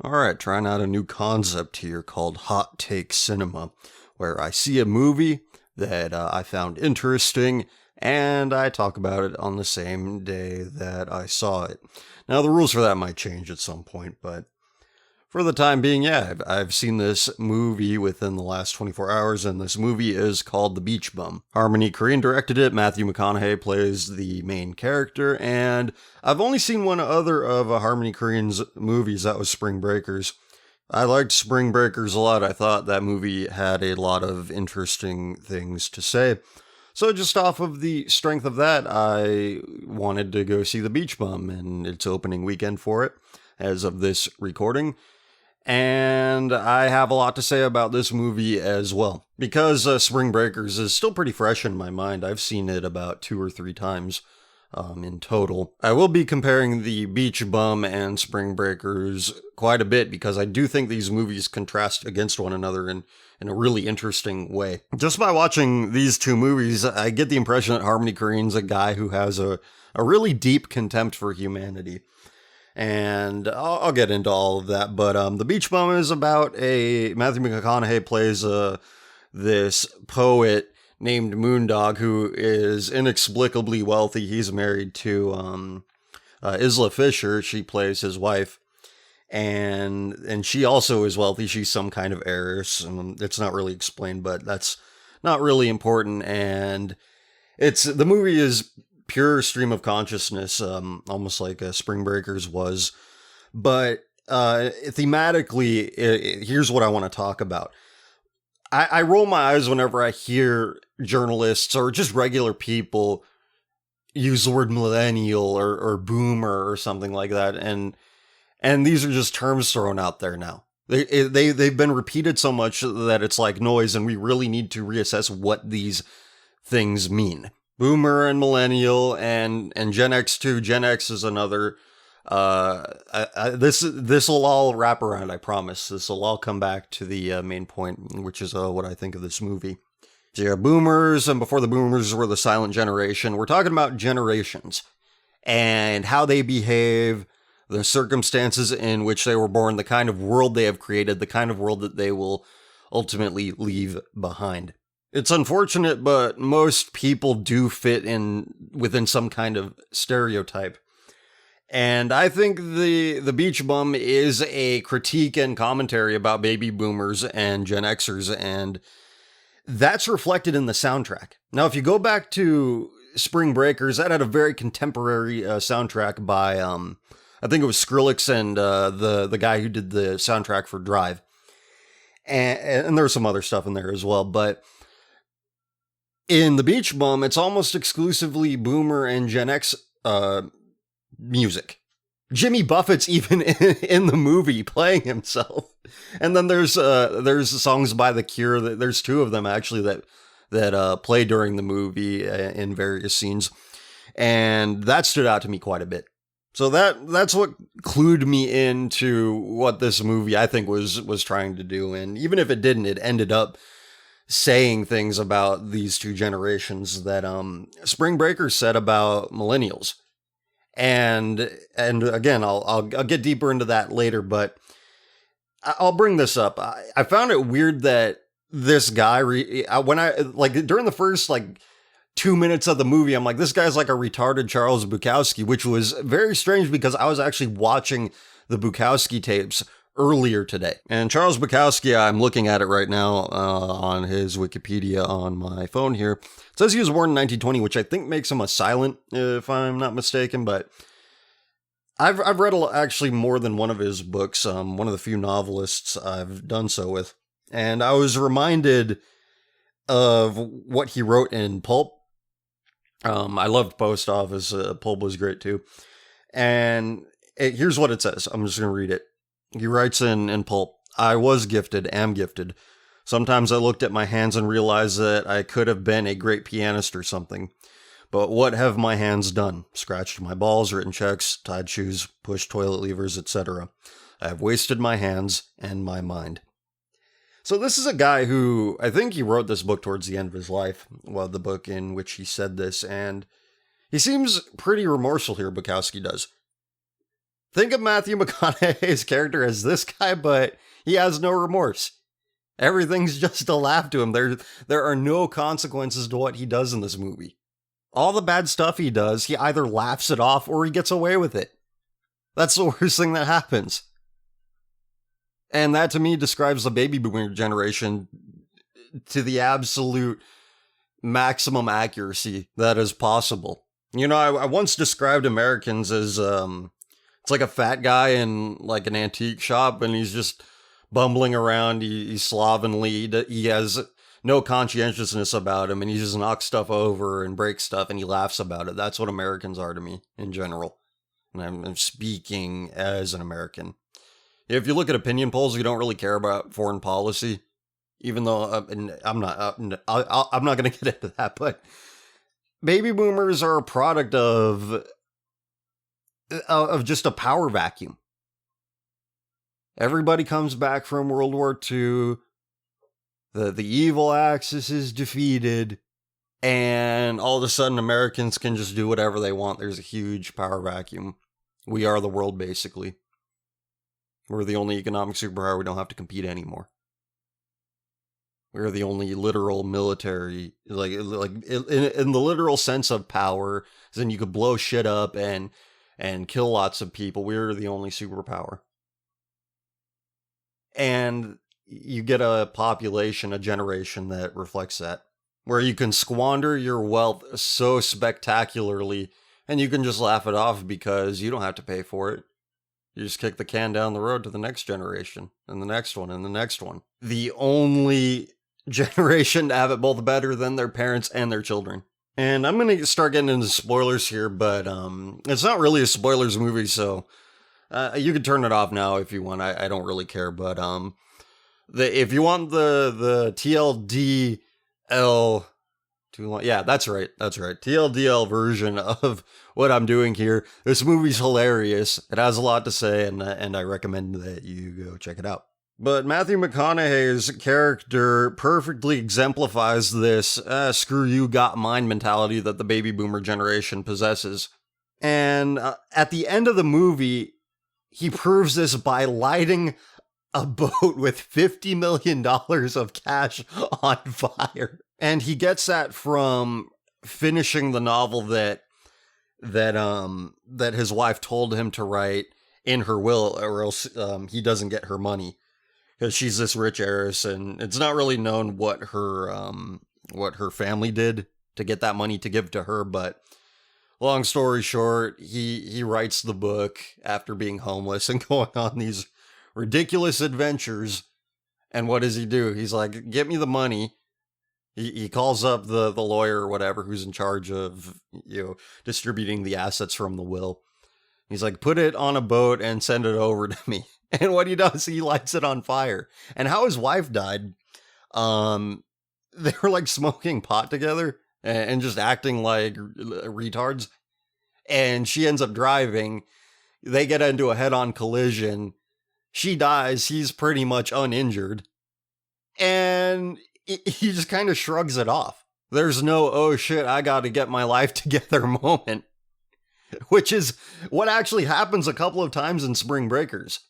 Alright, trying out a new concept here called Hot Take Cinema, where I see a movie that I found interesting and I talk about it on the same day that I saw it. Now, the rules for that might change at some point, but for the time being, yeah, I've seen this movie within the last 24 hours, and this movie is called The Beach Bum. Harmony Korine directed it, Matthew McConaughey plays the main character, and I've only seen one other of Harmony Korine's movies, that was Spring Breakers. I liked Spring Breakers a lot. I thought that movie had a lot of interesting things to say. So just off of the strength of that, I wanted to go see The Beach Bum, and it's opening weekend for it, as of this recording. And I have a lot to say about this movie as well. Because Spring Breakers is still pretty fresh in my mind. I've seen it about 2 or 3 times in total. I will be comparing The Beach Bum and Spring Breakers quite a bit because I do think these movies contrast against one another in a really interesting way. Just by watching these two movies, I get the impression that Harmony Korine's a guy who has a really deep contempt for humanity. And I'll get into all of that, but The Beach Bum is about Matthew McConaughey plays this poet named Moondog who is inexplicably wealthy. He's married to Isla Fisher. She plays his wife, and she also is wealthy. She's some kind of heiress, and it's not really explained, but that's not really important. And the movie is pure stream of consciousness, almost like Spring Breakers was. But thematically, here's what I want to talk about. I roll my eyes whenever I hear journalists or just regular people use the word millennial or boomer or something like that, and these are just terms thrown out there now. They've been repeated so much that it's like noise, and we really need to reassess what these things mean. Boomer and millennial and Gen X too. Gen X is another. This will all wrap around. I promise. This will all come back to the main point, which is what I think of this movie. So yeah, boomers, and before the boomers were the silent generation. We're talking about generations and how they behave, the circumstances in which they were born, the kind of world they have created, the kind of world that they will ultimately leave behind. It's unfortunate, but most people do fit within some kind of stereotype. And I think the Beach Bum is a critique and commentary about baby boomers and Gen Xers, and that's reflected in the soundtrack. Now, if you go back to Spring Breakers, that had a very contemporary soundtrack by, I think it was Skrillex and the guy who did the soundtrack for Drive. And there was some other stuff in there as well, but in The Beach Bum, it's almost exclusively boomer and Gen X music. Jimmy Buffett's even in the movie playing himself. And then there's songs by The Cure. There's 2 of them actually that play during the movie in various scenes. And that stood out to me quite a bit. So that's what clued me into what this movie I think was trying to do. And even if it didn't, it ended up saying things about these 2 generations that Spring Breakers said about millennials. And again, I'll get deeper into that later, but I'll bring this up. I found it weird that this guy, during the first 2 minutes of the movie, I'm like, this guy's like a retarded Charles Bukowski, which was very strange because I was actually watching the Bukowski tapes earlier today. And Charles Bukowski, I'm looking at it right now on his Wikipedia on my phone here. It says he was born in 1920, which I think makes him a silent, if I'm not mistaken, but I've read actually more than one of his books, one of the few novelists I've done so with. And I was reminded of what he wrote in Pulp. I loved Post Office. Pulp was great too. And here's what it says. I'm just going to read it. He writes in Pulp, I was gifted, am gifted. Sometimes I looked at my hands and realized that I could have been a great pianist or something. But what have my hands done? Scratched my balls, written checks, tied shoes, pushed toilet levers, etc. I have wasted my hands and my mind. So this is a guy who, I think he wrote this book towards the end of his life, well, the book in which he said this, and he seems pretty remorseful here, Bukowski does. Think of Matthew McConaughey's character as this guy, but he has no remorse. Everything's just a laugh to him. There are no consequences to what he does in this movie. All the bad stuff he does, he either laughs it off or he gets away with it. That's the worst thing that happens. And that to me describes the baby boomer generation to the absolute maximum accuracy that is possible. You know, I once described Americans as, it's like a fat guy in like an antique shop and he's just bumbling around, he's slovenly, he has no conscientiousness about him, and he just knocks stuff over and breaks stuff, and he laughs about it. That's what Americans are to me, in general. And I'm speaking as an American. If you look at opinion polls, we don't really care about foreign policy, even though, and I'm not going to get into that, but baby boomers are a product of just a power vacuum. Everybody comes back from World War II. The evil axis is defeated. And all of a sudden, Americans can just do whatever they want. There's a huge power vacuum. We are the world, basically. We're the only economic superpower. We don't have to compete anymore. We're the only literal military, like in the literal sense of power, then you could blow shit up and kill lots of people. We're the only superpower. And you get a population, a generation that reflects that, where you can squander your wealth so spectacularly and you can just laugh it off because you don't have to pay for it. You just kick the can down the road to the next generation and the next one and the next one. The only generation to have it both better than their parents and their children. And I'm going to start getting into spoilers here, but it's not really a spoilers movie, so you can turn it off now if you want. I don't really care, but if you want the TLDL, too long, yeah, that's right, TLDL version of what I'm doing here. This movie's hilarious. It has a lot to say, and I recommend that you go check it out. But Matthew McConaughey's character perfectly exemplifies this screw you got mine mentality that the baby boomer generation possesses. And at the end of the movie, he proves this by lighting a boat with $50 million of cash on fire. And he gets that from finishing the novel that his wife told him to write in her will, or else he doesn't get her money. Because she's this rich heiress, and it's not really known what her family did to get that money to give to her. But long story short, he writes the book after being homeless and going on these ridiculous adventures. And what does he do? He's like, "Get me the money." He calls up the lawyer or whatever who's in charge of distributing the assets from the will. He's like, "Put it on a boat and send it over to me." And what he does, he lights it on fire. And how his wife died, they were like smoking pot together and just acting like retards. And she ends up driving. They get into a head-on collision. She dies. He's pretty much uninjured. And he just kind of shrugs it off. There's no, oh shit, I got to get my life together moment. Which is what actually happens a couple of times in Spring Breakers.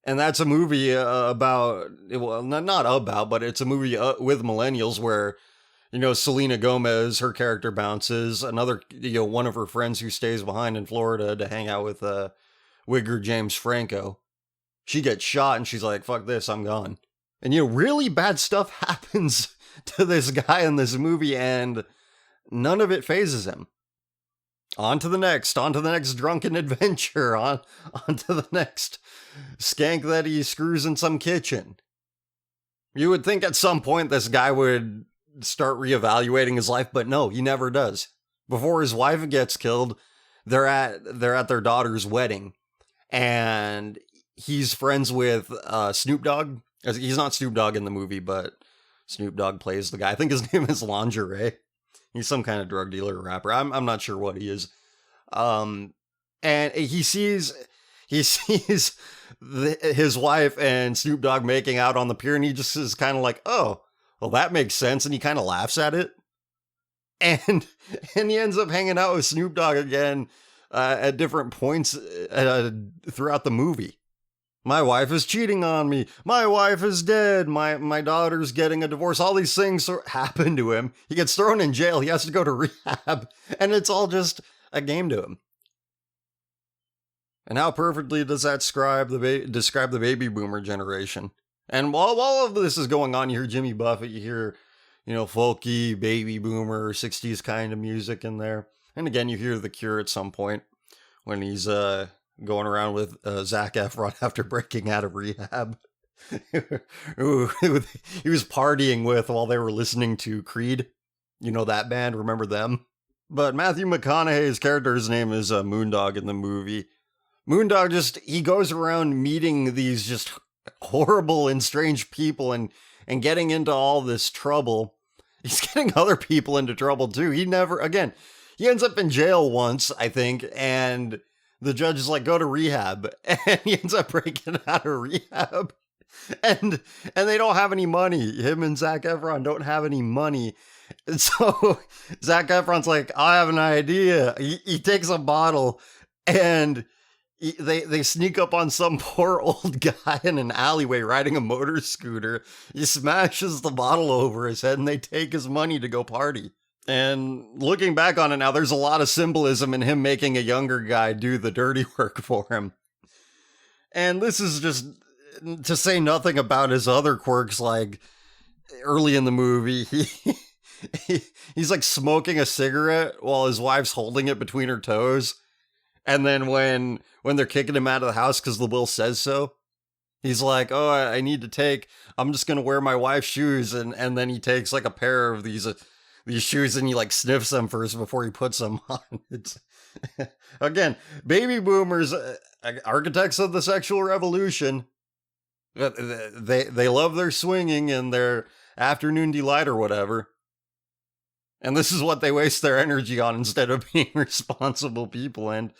And that's a movie about, well, not about, but it's a movie with millennials where, Selena Gomez, her character bounces. Another, one of her friends who stays behind in Florida to hang out with Wigger James Franco. She gets shot and she's like, fuck this, I'm gone. And, really bad stuff happens to this guy in this movie and none of it phases him. On to the next drunken adventure, on to the next skank that he screws in some kitchen. You would think at some point this guy would start reevaluating his life, but no, he never does. Before his wife gets killed, they're at their daughter's wedding, and he's friends with Snoop Dogg. He's not Snoop Dogg in the movie, but Snoop Dogg plays the guy. I think his name is Lingerie. He's some kind of drug dealer or rapper. I'm not sure what he is. And he sees his wife and Snoop Dogg making out on the pier, and he just is kind of like, oh, well, that makes sense. And he kind of laughs at it. And he ends up hanging out with Snoop Dogg again at different points throughout the movie. My wife is cheating on me. My wife is dead. My daughter's getting a divorce. All these things happen to him. He gets thrown in jail. He has to go to rehab. And it's all just a game to him. And how perfectly does that describe the baby boomer generation? And while all of this is going on, you hear Jimmy Buffett, you hear, folky, baby boomer, 60s kind of music in there. And again, you hear The Cure at some point when he's going around with Zac Efron after breaking out of rehab. Who he was partying with while they were listening to Creed. You know that band, remember them? But Matthew McConaughey's character's name is Moondog in the movie. Moondog he goes around meeting these just horrible and strange people and getting into all this trouble. He's getting other people into trouble too. He ends up in jail once, I think, and the judge is like, go to rehab, and he ends up breaking out of rehab, and they don't have any money. Him and Zac Efron don't have any money, and so Zac Efron's like, I have an idea. He takes a bottle, and they sneak up on some poor old guy in an alleyway riding a motor scooter. He smashes the bottle over his head, and they take his money to go party. And looking back on it now, there's a lot of symbolism in him making a younger guy do the dirty work for him. And this is just to say nothing about his other quirks, like early in the movie, he's like smoking a cigarette while his wife's holding it between her toes. And then when they're kicking him out of the house because the will says so, he's like, oh, I'm just going to wear my wife's shoes. And then he takes like a pair of these shoes and he like sniffs them first before he puts them on. It's again, baby boomers, architects of the sexual revolution. They love their swinging and their afternoon delight or whatever. And this is what they waste their energy on instead of being responsible people. And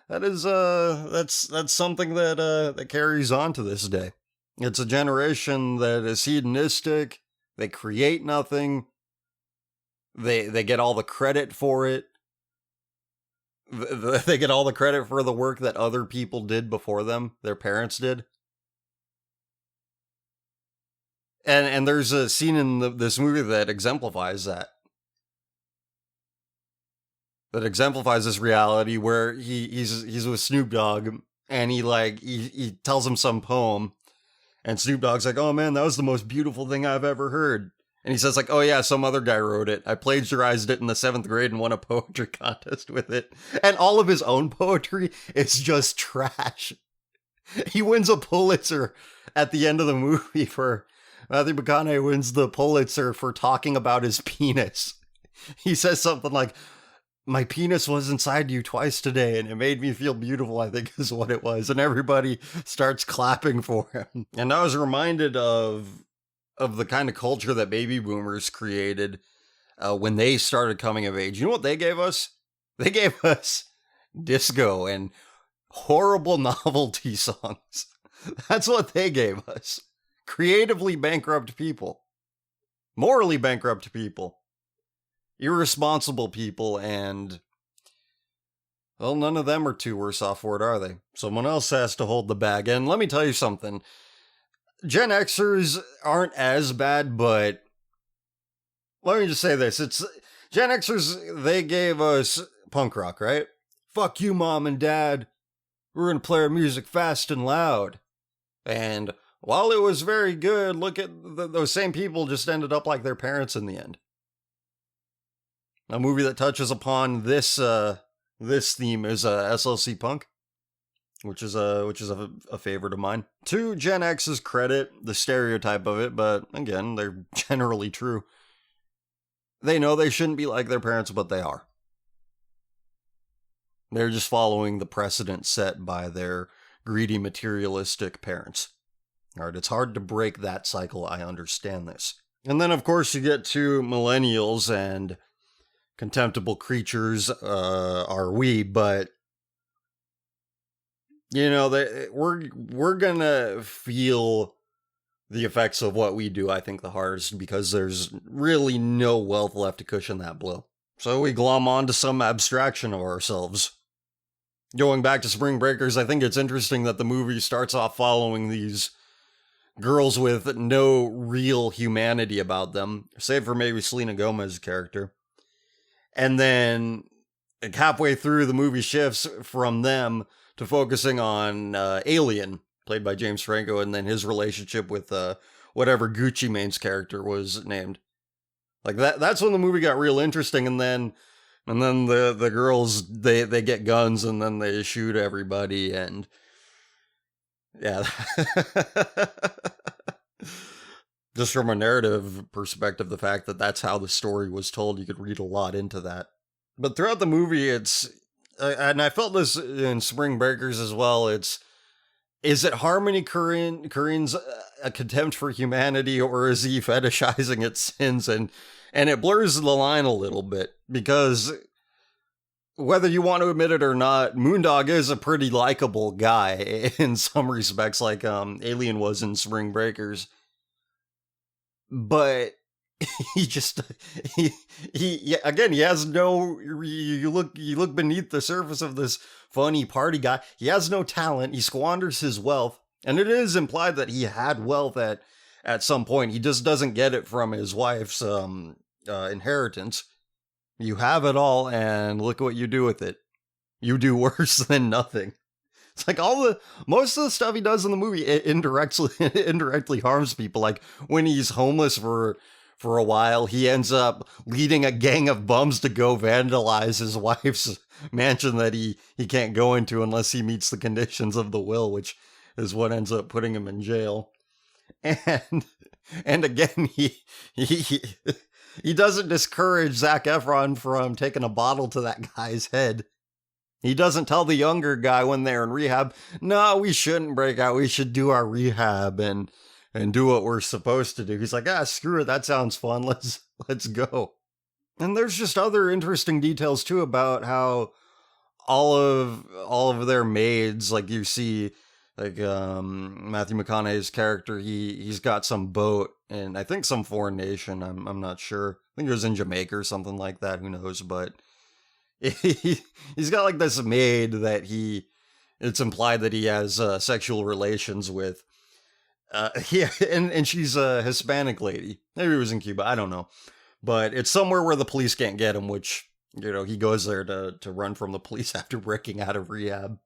that is that's something that carries on to this day. It's a generation that is hedonistic. They create nothing. They get all the credit for it. They get all the credit for the work that other people did before them, their parents did. And there's a scene in this movie that exemplifies that. That exemplifies this reality where he's with Snoop Dogg and he tells him some poem, and Snoop Dogg's like, oh man, that was the most beautiful thing I've ever heard. And he says like, oh yeah, some other guy wrote it. I plagiarized it in the 7th grade and won a poetry contest with it. And all of his own poetry is just trash. He wins a Pulitzer at the end of the movie Matthew McConaughey wins the Pulitzer for talking about his penis. He says something like, my penis was inside you twice today and it made me feel beautiful, I think is what it was. And everybody starts clapping for him. And I was reminded of the kind of culture that baby boomers created when they started coming of age. You know what they gave us? They gave us disco and horrible novelty songs. That's what they gave us. Creatively bankrupt people. Morally bankrupt people. Irresponsible people, and well, none of them are too worse off for it, are they? Someone else has to hold the bag. And let me tell you something. Gen Xers aren't as bad, but let me just say this. It's Gen Xers, they gave us punk rock, right? Fuck you, mom and dad. We're gonna play our music fast and loud. And while it was very good, look at those same people just ended up like their parents in the end. A movie that touches upon this theme is SLC Punk, which is a favorite of mine. To Gen X's credit, the stereotype of it, but again, they're generally true. They know they shouldn't be like their parents, but they are. They're just following the precedent set by their greedy, materialistic parents. Alright, it's hard to break that cycle, I understand this. And then, of course, you get to millennials, and contemptible creatures are we, but you know, we're gonna feel the effects of what we do, I think, the hardest, because there's really no wealth left to cushion that blow. So we glom onto some abstraction of ourselves. Going back to Spring Breakers, I think it's interesting that the movie starts off following these girls with no real humanity about them, save for maybe Selena Gomez's character. And then like, halfway through, the movie shifts from them to focusing on Alien, played by James Franco, and then his relationship with whatever Gucci Mane's character was named. Like that's when the movie got real interesting, and then the girls they get guns and then they shoot everybody, and yeah. Just from a narrative perspective, the fact that that's how the story was told, you could read a lot into that. But throughout the movie, it's, and I felt this in Spring Breakers as well, is it Harmony Korine's a contempt for humanity, or is he fetishizing its sins? And it blurs the line a little bit, because whether you want to admit it or not, Moondog is a pretty likable guy in some respects, like Alien was in Spring Breakers. But he just he again, he has no, you look beneath the surface of this funny party guy. He has no talent. He squanders his wealth, and it is implied that he had wealth at some point. He just doesn't get it from his wife's inheritance. You have it all, and look what you do with it. You do worse than nothing. It's like most of the stuff he does in the movie indirectly harms people. Like when he's homeless for a while, he ends up leading a gang of bums to go vandalize his wife's mansion that he can't go into unless he meets the conditions of the will, which is what ends up putting him in jail. And again, he doesn't discourage Zac Efron from taking a bottle to that guy's head. He doesn't tell the younger guy when they're in rehab, no, we shouldn't break out. We should do our rehab and do what we're supposed to do. He's like, screw it. That sounds fun. Let's go. And there's just other interesting details too about how all of their maids, like you see, like Matthew McConaughey's character, he's got some boat in I think some foreign nation. I'm not sure. I think it was in Jamaica or something like that. Who knows? But he's got like this maid that it's implied that he has sexual relations with. Yeah, and she's a Hispanic lady. Maybe it was in Cuba. I don't know. But it's somewhere where the police can't get him, which, he goes there to run from the police after breaking out of rehab.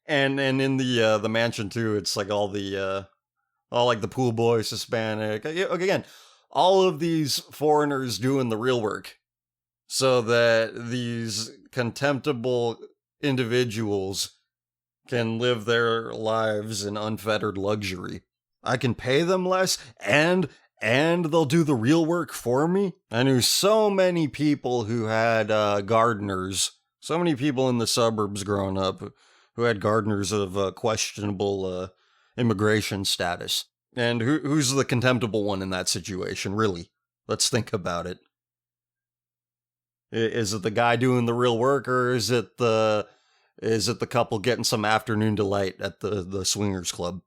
And in the mansion too, it's like all like the pool boys, Hispanic. Again, all of these foreigners doing the real work, so that these contemptible individuals can live their lives in unfettered luxury. I can pay them less, and they'll do the real work for me. I knew so many people who had gardeners, so many people in the suburbs growing up who had gardeners of questionable immigration status. And who's the contemptible one in that situation, really? Let's think about it. Is it the guy doing the real work, or is it the couple getting some afternoon delight at the swingers club?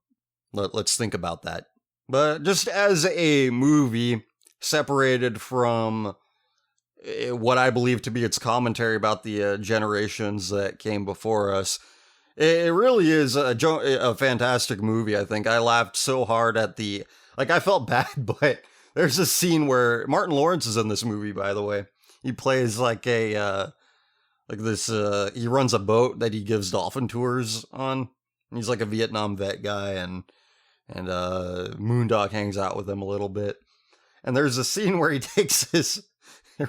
Let's think about that. But just as a movie separated from what I believe to be its commentary about the generations that came before us, it really is a fantastic movie. I think I laughed so hard at I felt bad, but there's a scene where Martin Lawrence is in this movie, by the way. He plays like he runs a boat that he gives dolphin tours on. He's like a Vietnam vet guy, and Moondog hangs out with him a little bit. And there's a scene where he takes this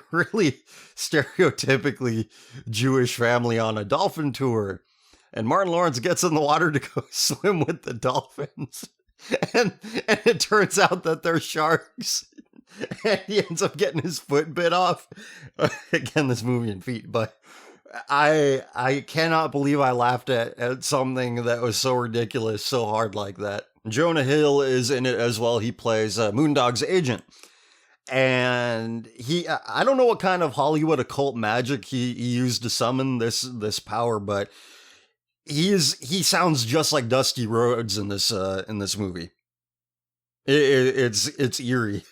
really stereotypically Jewish family on a dolphin tour. And Martin Lawrence gets in the water to go swim with the dolphins. And it turns out that they're sharks. And he ends up getting his foot bit off. Again, this movie and feet, but I cannot believe I laughed at something that was so ridiculous, so hard like that. Jonah Hill is in it as well. He plays Moondog's agent. And I don't know what kind of Hollywood occult magic he used to summon this power, but he sounds just like Dusty Rhodes in this movie. It's eerie.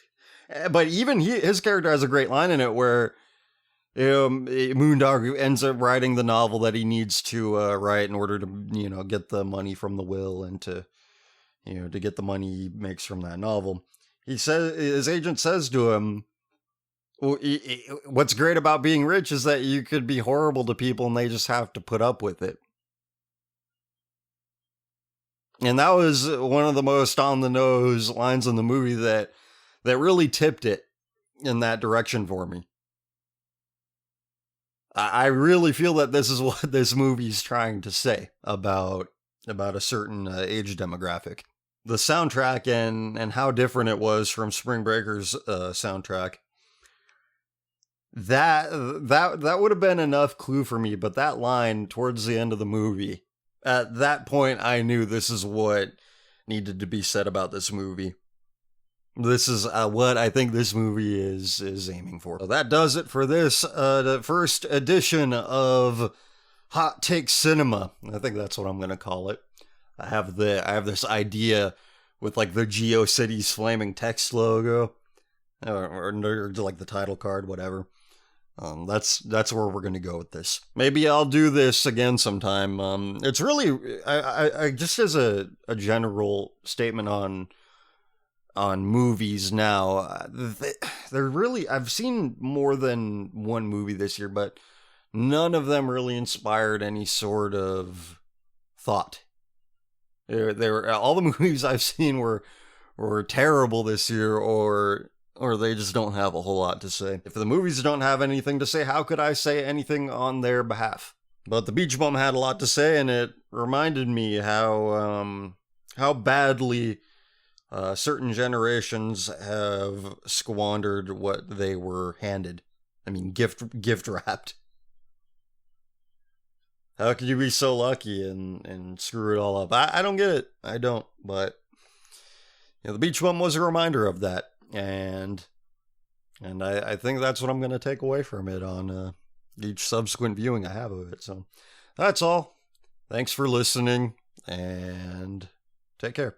But even his character has a great line in it where Moondog ends up writing the novel that he needs to write in order to, get the money from the will and to get the money he makes from that novel. His agent says to him, well, what's great about being rich is that you could be horrible to people and they just have to put up with it. And that was one of the most on the nose lines in the movie that really tipped it in that direction for me. I really feel that this is what this movie's trying to say about a certain age demographic. The soundtrack and how different it was from Spring Breaker's soundtrack. That would have been enough clue for me, but that line towards the end of the movie, at that point I knew this is what needed to be said about this movie. This is what I think this movie is aiming for. So that does it for this the first edition of Hot Take Cinema. I think that's what I'm gonna call it. I have this idea with like the GeoCities flaming text logo, or like the title card, whatever. That's where we're gonna go with this. Maybe I'll do this again sometime. It's really I just as a general statement on movies now. They're really, I've seen more than one movie this year, but none of them really inspired any sort of thought. They were all the movies I've seen were terrible this year, or they just don't have a whole lot to say. If the movies don't have anything to say, how could I say anything on their behalf? But the Beach Bum had a lot to say, and it reminded me how badly certain generations have squandered what they were handed. I mean, gift wrapped. How could you be so lucky and screw it all up? I don't get it. I don't. But the Beach Bum was a reminder of that, and I think that's what I'm going to take away from it on each subsequent viewing I have of it. So that's all. Thanks for listening, and take care.